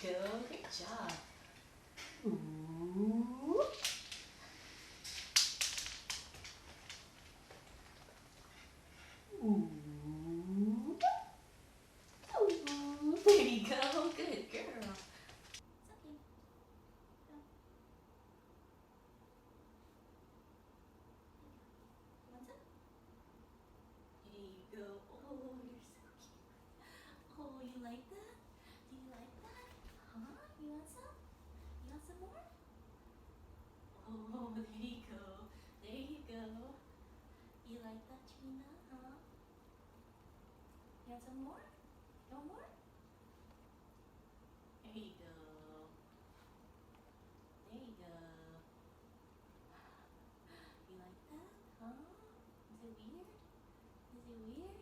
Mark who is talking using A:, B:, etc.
A: go. Good job. Ooh. Ooh. Ooh. There you go. Good girl. It's okay. Go. You want some? There you go. Oh, you're so cute. Oh, you like that? Do you like that? Huh? You want some? You want some more? Oh, there you go. There you go. You like that, Trina? Huh? You want some more? You want more? There you go. There you go. You like that? Huh? Is it weird? Is it weird?